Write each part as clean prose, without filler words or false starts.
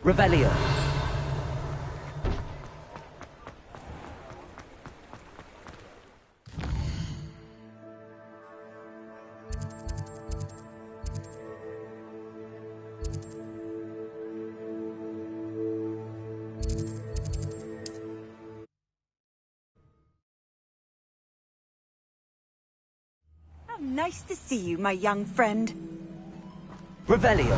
Revelio. How nice to see you, my young friend. Revelio.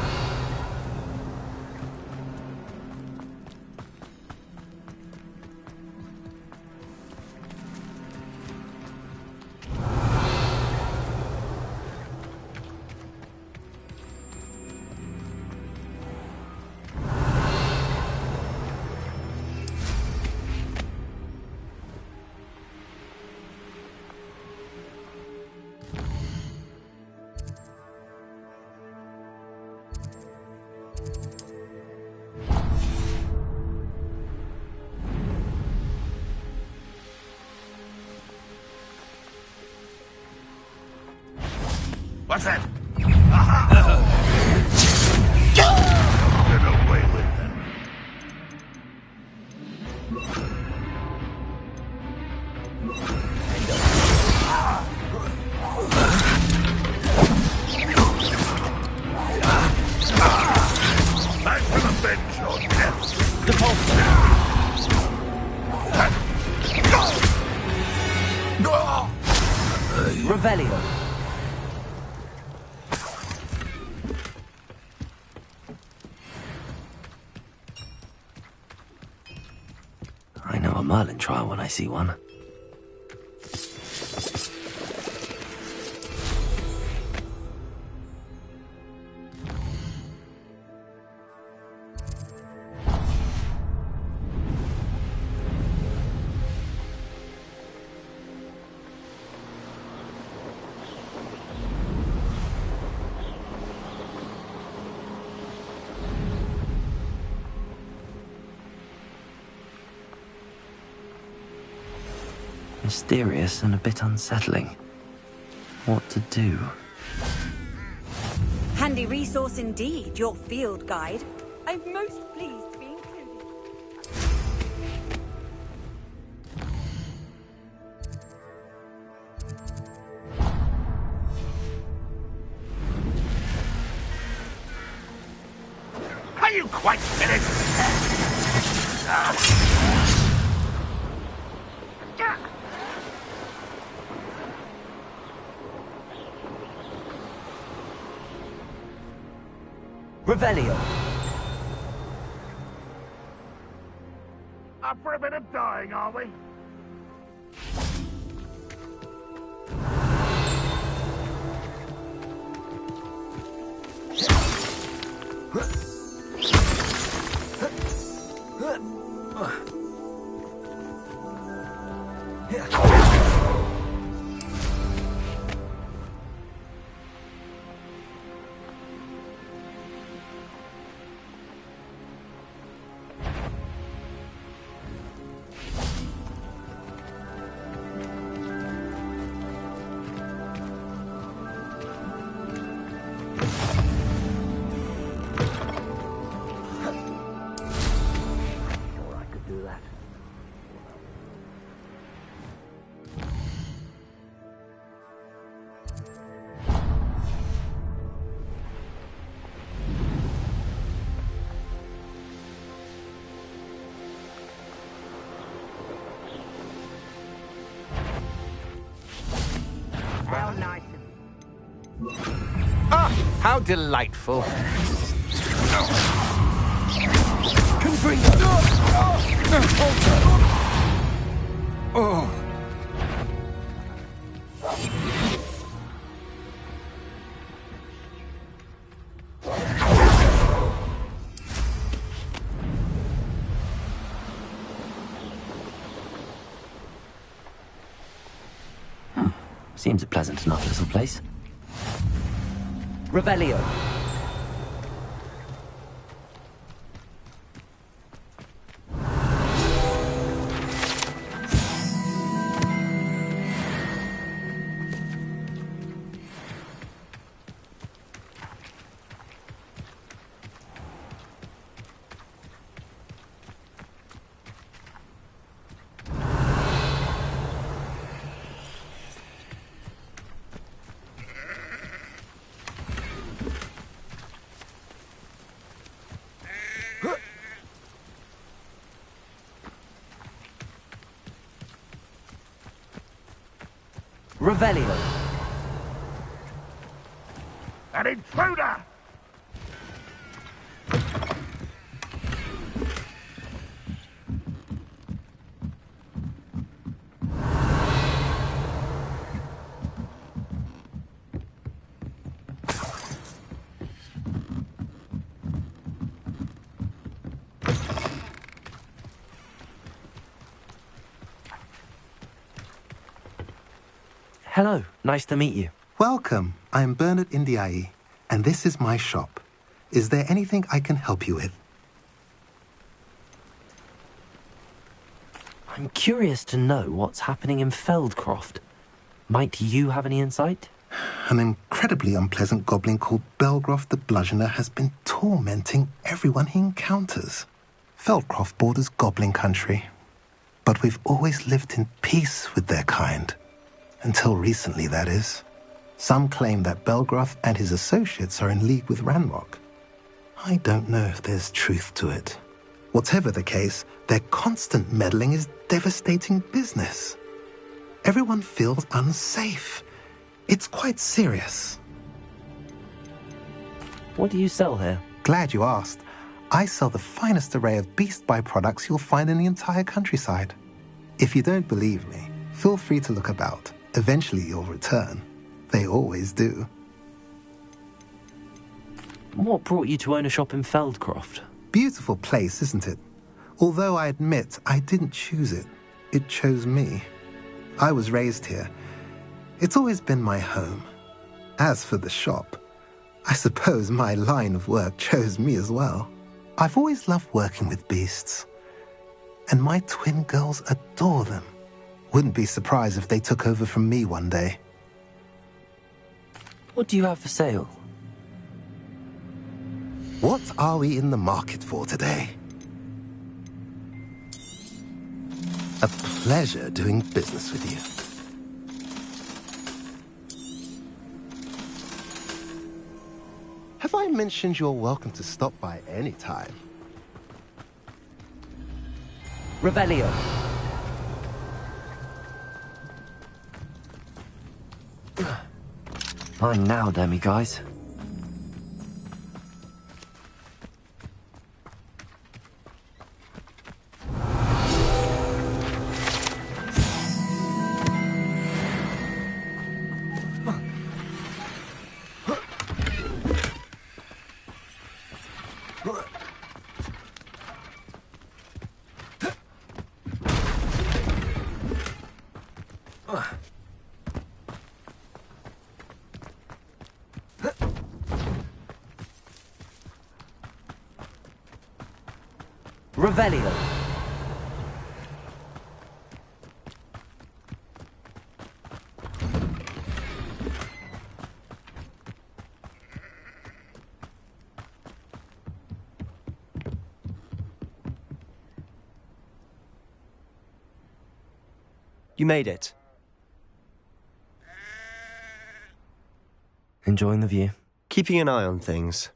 What's that? Aha! Get away with them. Back to the bench, your death. Revelio. I know a Merlin trial when I see one. Mysterious and a bit unsettling. What to do? Handy resource indeed, your field guide. I'm most pleased to be included. Are you quite finished? Revelio. Up for a bit of dying, are we? How nice. Ah, how delightful. Oh. Seems a pleasant enough little place. Revelio. Revelio. An intruder! Hello, nice to meet you. Welcome. I'm Bernard Indiai, and this is my shop. Is there anything I can help you with? I'm curious to know what's happening in Feldcroft. Might you have any insight? An incredibly unpleasant goblin called Belgroth the Bludgeoner has been tormenting everyone he encounters. Feldcroft borders goblin country, but we've always lived in peace with their kind. Until recently, that is. Some claim that Belgroth and his associates are in league with Ranrock. I don't know if there's truth to it. Whatever the case, their constant meddling is devastating business. Everyone feels unsafe. It's quite serious. What do you sell here? Glad you asked. I sell the finest array of beast byproducts you'll find in the entire countryside. If you don't believe me, feel free to look about. Eventually you'll return. They always do. What brought you to own a shop in Feldcroft? Beautiful place, isn't it? Although I admit I didn't choose it. It chose me. I was raised here. It's always been my home. As for the shop, I suppose my line of work chose me as well. I've always loved working with beasts. And my twin girls adore them. Wouldn't be surprised if they took over from me one day. What do you have for sale? What are we in the market for today? A pleasure doing business with you. Have I mentioned you're welcome to stop by any time? Revelio. Fine now, Demi guys. Revelio. You made it. Enjoying the view? Keeping an eye on things.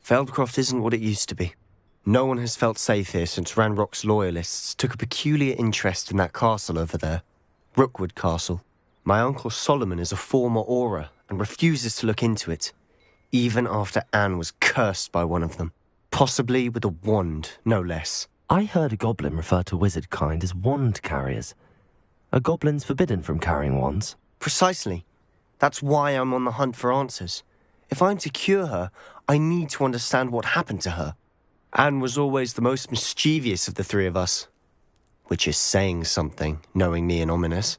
Feldcroft isn't what it used to be. No one has felt safe here since Ranrock's loyalists took a peculiar interest in that castle over there. Rookwood Castle. My uncle Solomon is a former Auror and refuses to look into it, even after Anne was cursed by one of them. Possibly with a wand, no less. I heard a goblin refer to wizard kind as wand carriers. Are goblins forbidden from carrying wands? Precisely. That's why I'm on the hunt for answers. If I'm to cure her, I need to understand what happened to her. Anne was always the most mischievous of the three of us. Which is saying something, knowing me and Ominous.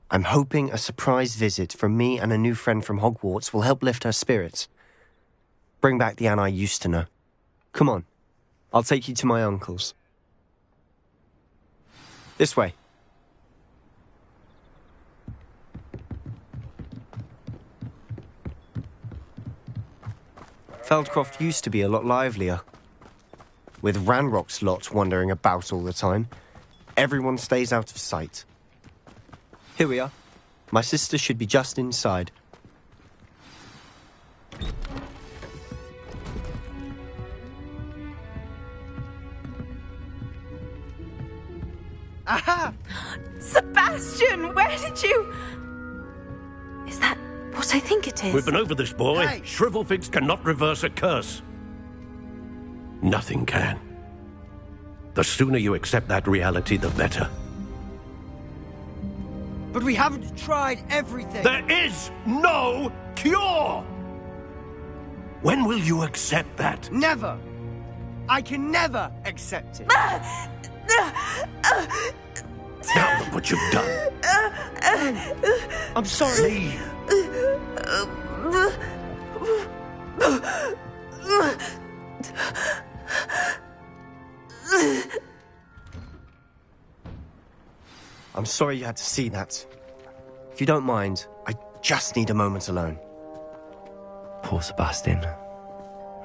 I'm hoping a surprise visit from me and a new friend from Hogwarts will help lift her spirits. Bring back the Anne I used to know. Come on, I'll take you to my uncle's. This way. Feldcroft used to be a lot livelier. With Ranrock's lot wandering about all the time, everyone stays out of sight. Here we are. My sister should be just inside. Sebastian, where did you... what I think it is. We've been over this, boy. Hey. Shrivelfigs cannot reverse a curse. Nothing can. The sooner you accept that reality, the better. But we haven't tried everything. There is no cure! When will you accept that? Never. I can never accept it. Now look what you've done. I'm sorry. Leave. I'm sorry you had to see that. If you don't mind, I just need a moment alone. Poor Sebastian.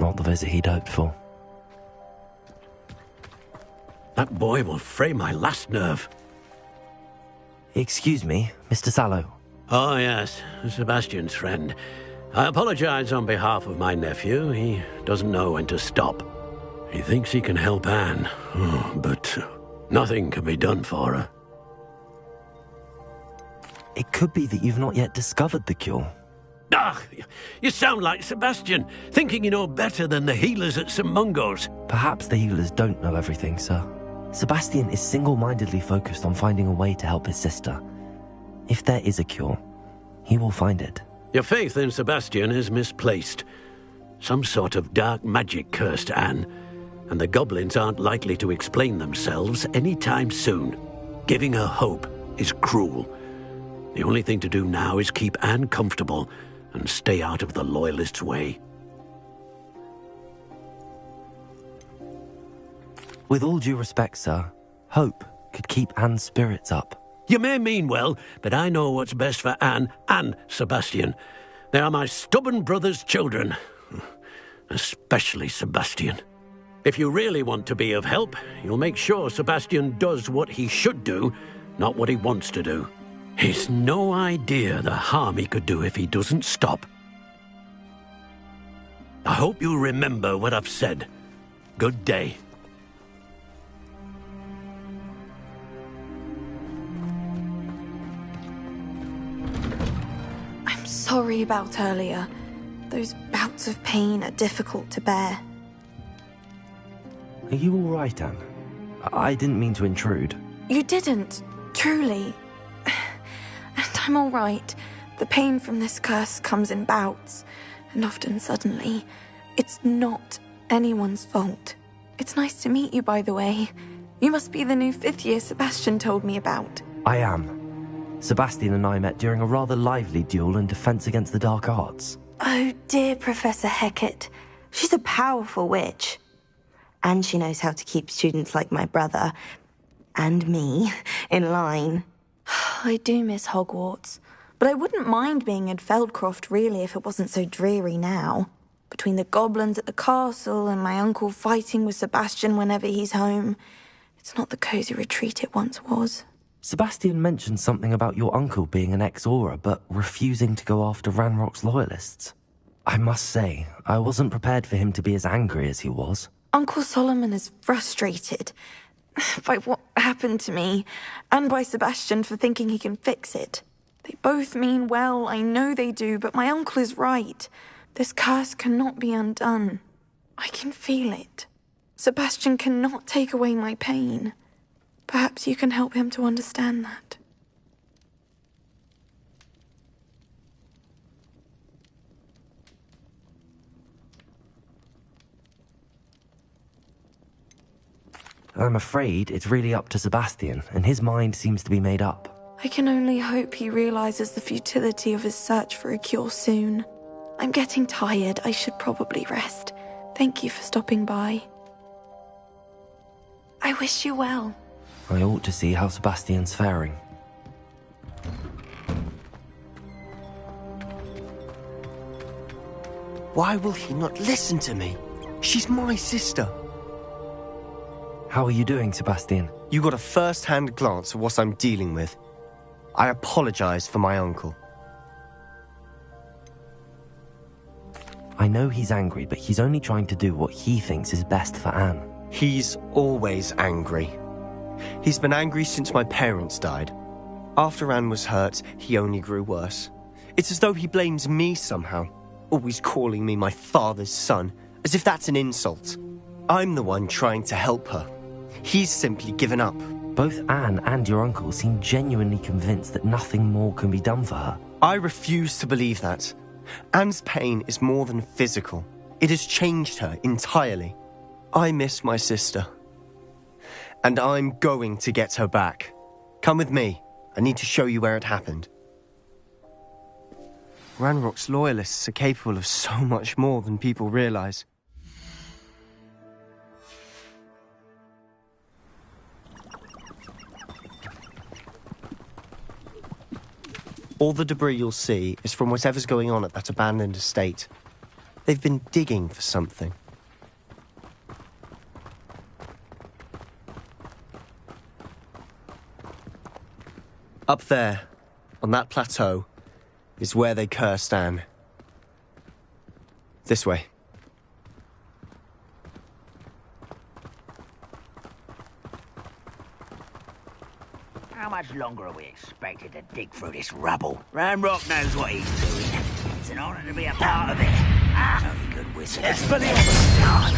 Not the visit he'd hoped for. That boy will fray my last nerve. Excuse me, Mr. Sallow. Oh, yes, Sebastian's friend. I apologize on behalf of my nephew. He doesn't know when to stop. He thinks he can help Anne, but nothing can be done for her. It could be that you've not yet discovered the cure. Ah, you sound like Sebastian, thinking you know better than the healers at St. Mungo's. Perhaps the healers don't know everything, sir. Sebastian is single-mindedly focused on finding a way to help his sister. If there is a cure, he will find it. Your faith in Sebastian is misplaced. Some sort of dark magic cursed Anne, and the goblins aren't likely to explain themselves anytime soon. Giving her hope is cruel. The only thing to do now is keep Anne comfortable and stay out of the Loyalists' way. With all due respect, sir, hope could keep Anne's spirits up. You may mean well, but I know what's best for Anne and Sebastian. They are my stubborn brother's children. Especially Sebastian. If you really want to be of help, you'll make sure Sebastian does what he should do, not what he wants to do. He's no idea the harm he could do if he doesn't stop. I hope you'll remember what I've said. Good day. I'm sorry about earlier. Those bouts of pain are difficult to bear. Are you all right, Anne? I didn't mean to intrude. You didn't, truly. And I'm all right. The pain from this curse comes in bouts, and often suddenly. It's not anyone's fault. It's nice to meet you, by the way. You must be the new 5th year Sebastian told me about. I am. Sebastian and I met during a rather lively duel in Defense Against the Dark Arts. Oh, dear Professor Hecat. She's a powerful witch. And she knows how to keep students like my brother, and me, in line. I do miss Hogwarts, but I wouldn't mind being in Feldcroft, really, if it wasn't so dreary now. Between the goblins at the castle and my uncle fighting with Sebastian whenever he's home, it's not the cosy retreat it once was. Sebastian mentioned something about your uncle being an ex-Aura, but refusing to go after Ranrock's loyalists. I must say, I wasn't prepared for him to be as angry as he was. Uncle Solomon is frustrated by what happened to me, and by Sebastian for thinking he can fix it. They both mean well, I know they do, but my uncle is right. This curse cannot be undone. I can feel it. Sebastian cannot take away my pain. Perhaps you can help him to understand that. I'm afraid it's really up to Sebastian, and his mind seems to be made up. I can only hope he realizes the futility of his search for a cure soon. I'm getting tired. I should probably rest. Thank you for stopping by. I wish you well. I ought to see how Sebastian's faring. Why will he not listen to me? She's my sister. How are you doing, Sebastian? You got a first-hand glance at what I'm dealing with. I apologize for my uncle. I know he's angry, but he's only trying to do what he thinks is best for Anne. He's always angry. He's been angry since my parents died. After Anne was hurt, he only grew worse. It's as though he blames me somehow, always calling me my father's son, as if that's an insult. I'm the one trying to help her. He's simply given up. Both Anne and your uncle seem genuinely convinced that nothing more can be done for her. I refuse to believe that. Anne's pain is more than physical. It has changed her entirely. I miss my sister. And I'm going to get her back. Come with me. I need to show you where it happened. Ranrock's loyalists are capable of so much more than people realize. All the debris you'll see is from whatever's going on at that abandoned estate. They've been digging for something. Up there, on that plateau, is where they cursed Anne. This way. How much longer are we expected to dig through this rubble? Ranrock knows what he's doing. It's an honor to be a part of it. Only good wizard. It's for the No!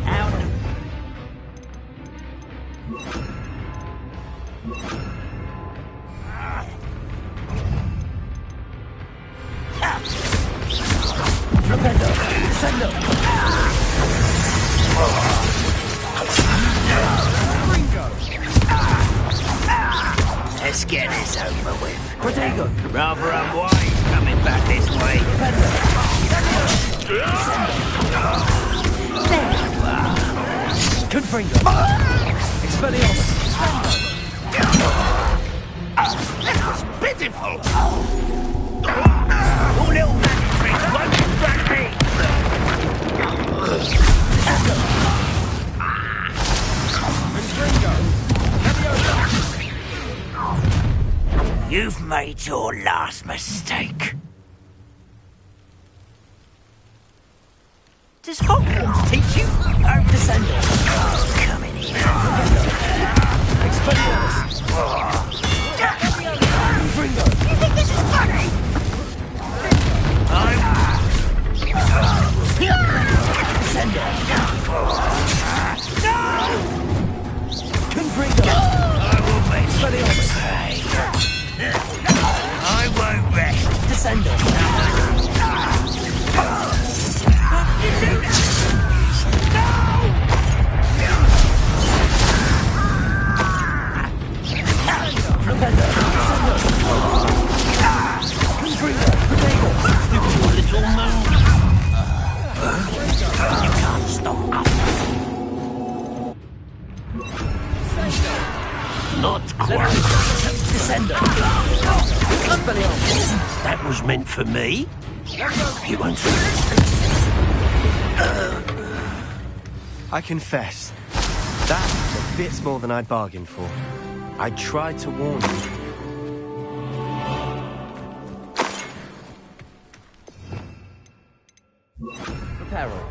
Out. Let's get this over with. Protego! Rather unwise coming back this way. Confringo! Expelliarmus! That was pitiful! Your little magic tricks won't distract me! You've made your last mistake. Does Hogwarts teach you? I'm descendant. Come in here. Expelliarmus! Confringo! You think this is funny? Descendant! No! Confringo! I will make Expelliarmus! I won't rest. Descendant! You do that! Little moon. You can't stop us. Not quite. Descendant! That was meant for me. You won't see. I confess, that was a bit more than I'd bargained for. I tried to warn you. Peril.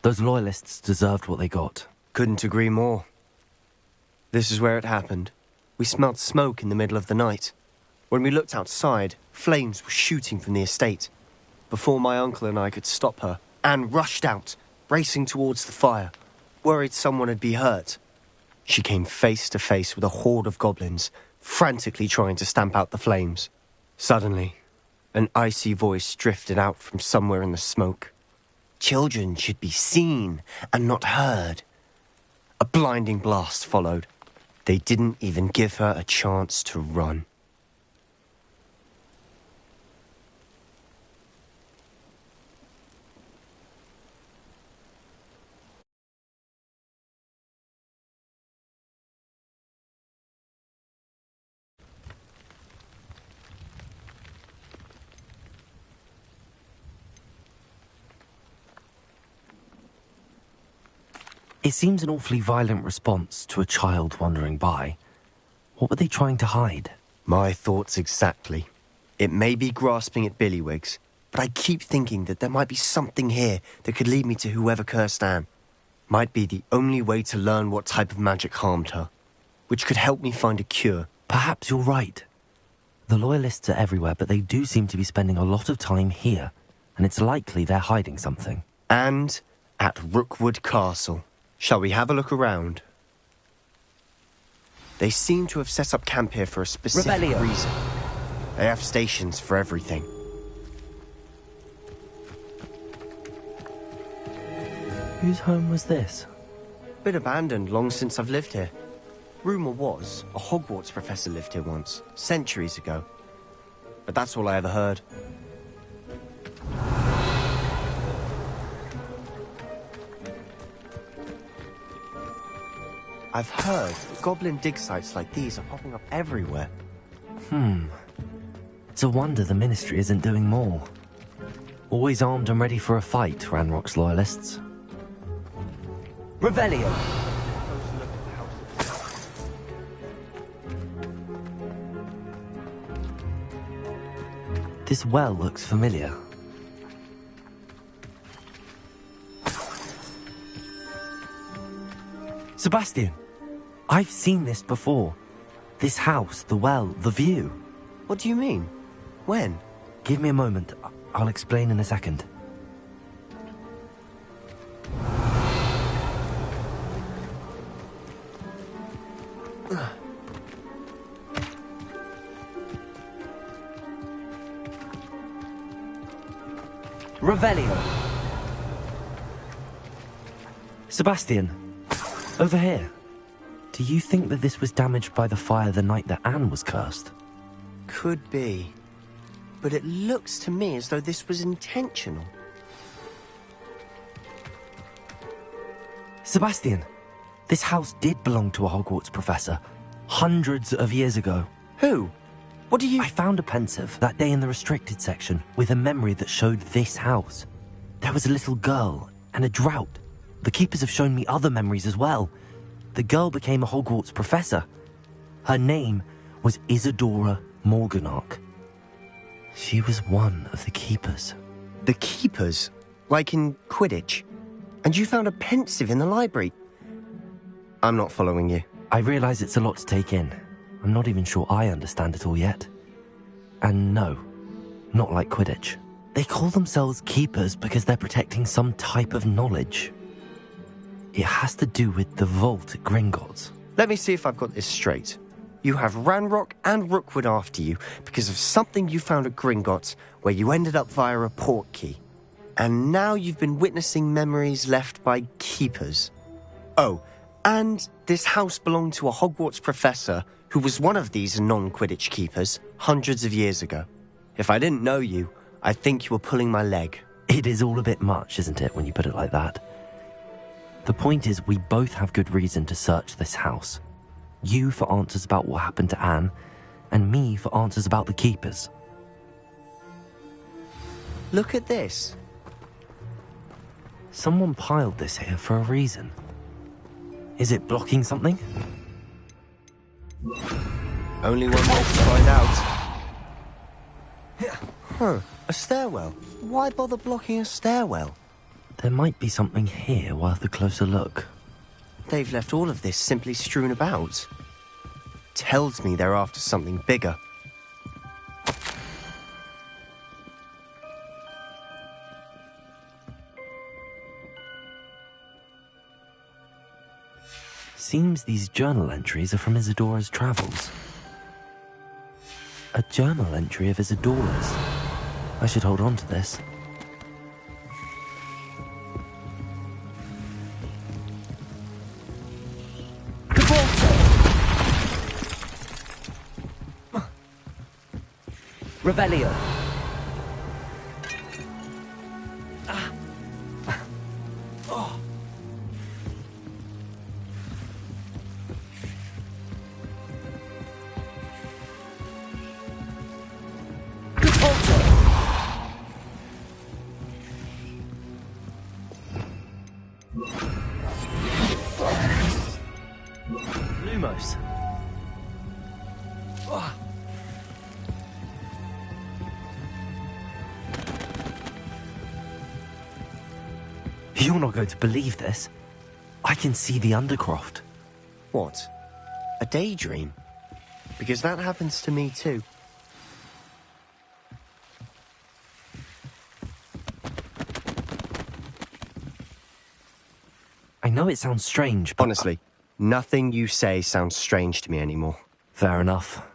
Those loyalists deserved what they got. Couldn't agree more. This is where it happened. We smelled smoke in the middle of the night. When we looked outside, flames were shooting from the estate. Before my uncle and I could stop her, Anne rushed out, racing towards the fire, worried someone had been hurt. She came face to face with a horde of goblins, frantically trying to stamp out the flames. Suddenly, an icy voice drifted out from somewhere in the smoke. Children should be seen and not heard. A blinding blast followed. They didn't even give her a chance to run. It seems an awfully violent response to a child wandering by. What were they trying to hide? My thoughts exactly. It may be grasping at Billywigs, but I keep thinking that there might be something here that could lead me to whoever cursed Anne. Might be the only way to learn what type of magic harmed her, which could help me find a cure. Perhaps you're right. The Loyalists are everywhere, but they do seem to be spending a lot of time here, and it's likely they're hiding something. And at Rookwood Castle. Shall we have a look around? They seem to have set up camp here for a specific reason. They have stations for everything. Whose home was this? Been abandoned long since I've lived here. Rumour was a Hogwarts professor lived here once, centuries ago. But that's all I ever heard. I've heard that goblin dig sites like these are popping up everywhere. It's a wonder the Ministry isn't doing more. Always armed and ready for a fight, Ranrock's Loyalists. Revelio. This well looks familiar. Sebastian! I've seen this before. This house, the well, the view. What do you mean? When? Give me a moment. I'll explain in a second. Revelio. Sebastian, over here. Do you think that this was damaged by the fire the night that Anne was cursed? Could be. But it looks to me as though this was intentional. Sebastian, this house did belong to a Hogwarts professor. Hundreds of years ago. Who? What do you... I found a pensive that day in the restricted section with a memory that showed this house. There was a little girl and a drought. The keepers have shown me other memories as well. The girl became a Hogwarts professor. Her name was Isadora Morganach. She was one of the keepers. The keepers? Like in Quidditch? And you found a pensive in the library? I'm not following you. I realise it's a lot to take in. I'm not even sure I understand it all yet. And no, not like Quidditch. They call themselves keepers because they're protecting some type of knowledge. It has to do with the vault at Gringotts. Let me see if I've got this straight. You have Ranrock and Rookwood after you because of something you found at Gringotts where you ended up via a portkey. And now you've been witnessing memories left by keepers. Oh, and this house belonged to a Hogwarts professor who was one of these non-Quidditch keepers hundreds of years ago. If I didn't know you, I'd think you were pulling my leg. It is all a bit much, isn't it, when you put it like that? The point is, we both have good reason to search this house. You for answers about what happened to Anne, and me for answers about the keepers. Look at this. Someone piled this here for a reason. Is it blocking something? Only one way to find out. Huh, a stairwell. Why bother blocking a stairwell? There might be something here worth a closer look. They've left all of this simply strewn about. Tells me they're after something bigger. Seems these journal entries are from Isadora's travels. A journal entry of Isadora's. I should hold on to this. Revelio. Lumos. You're not going to believe this. I can see the Undercroft. What? A daydream? Because that happens to me too. I know it sounds strange, but... Honestly, nothing you say sounds strange to me anymore. Fair enough.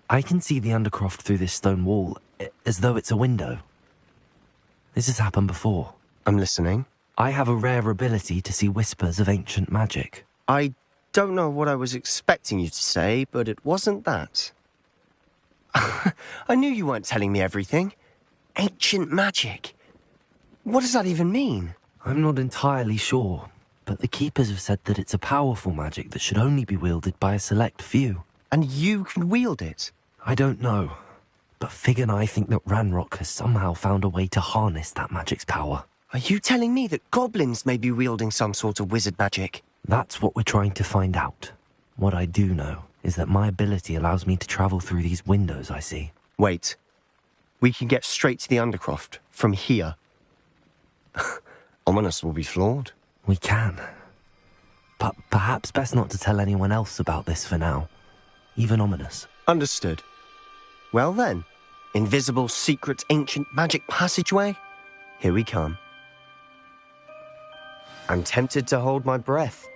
I can see the Undercroft through this stone wall, as though it's a window. This has happened before. I'm listening. I have a rare ability to see whispers of ancient magic. I don't know what I was expecting you to say, but it wasn't that. I knew you weren't telling me everything. Ancient magic. What does that even mean? I'm not entirely sure, but the Keepers have said that it's a powerful magic that should only be wielded by a select few. And you can wield it? I don't know, but Fig and I think that Ranrock has somehow found a way to harness that magic's power. Are you telling me that goblins may be wielding some sort of wizard magic? That's what we're trying to find out. What I do know is that my ability allows me to travel through these windows I see. Wait. We can get straight to the Undercroft from here. Ominous will be floored. We can. But perhaps best not to tell anyone else about this for now. Even Ominous. Understood. Well then, invisible, secret, ancient magic passageway? Here we come. I'm tempted to hold my breath.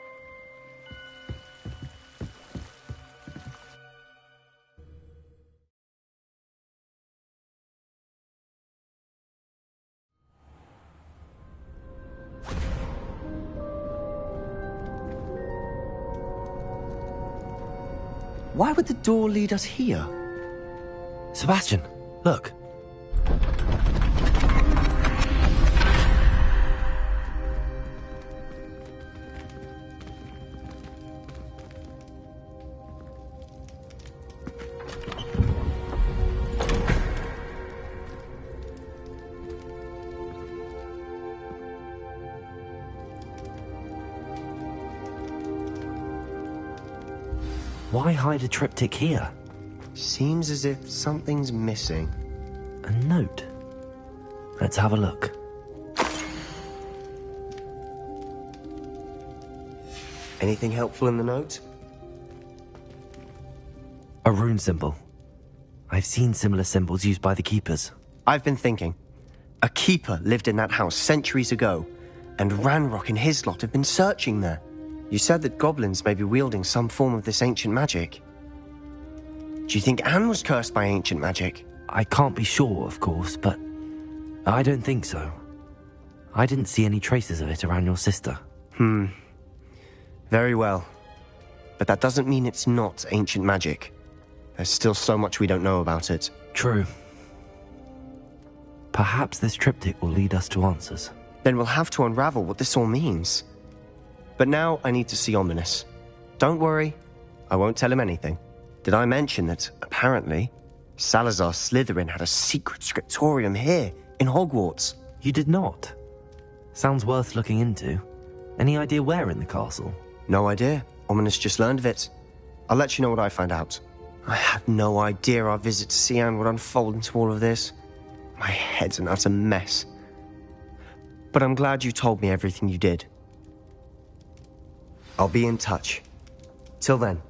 Why would the door lead us here? Sebastian, look. Why hide a triptych here? Seems as if something's missing. A note. Let's have a look. Anything helpful in the note? A rune symbol. I've seen similar symbols used by the Keepers. I've been thinking. A Keeper lived in that house centuries ago, and Ranrock and his lot have been searching there. You said that goblins may be wielding some form of this ancient magic. Do you think Anne was cursed by ancient magic? I can't be sure, of course, but I don't think so. I didn't see any traces of it around your sister. Very well. But that doesn't mean it's not ancient magic. There's still so much we don't know about it. True. Perhaps this triptych will lead us to answers. Then we'll have to unravel what this all means. But now I need to see Ominous. Don't worry, I won't tell him anything. Did I mention that, apparently, Salazar Slytherin had a secret scriptorium here, in Hogwarts? You did not? Sounds worth looking into. Any idea where in the castle? No idea. Ominous just learned of it. I'll let you know what I find out. I had no idea our visit to see Anne would unfold into all of this. My head's an utter mess. But I'm glad you told me everything you did. I'll be in touch. Till then.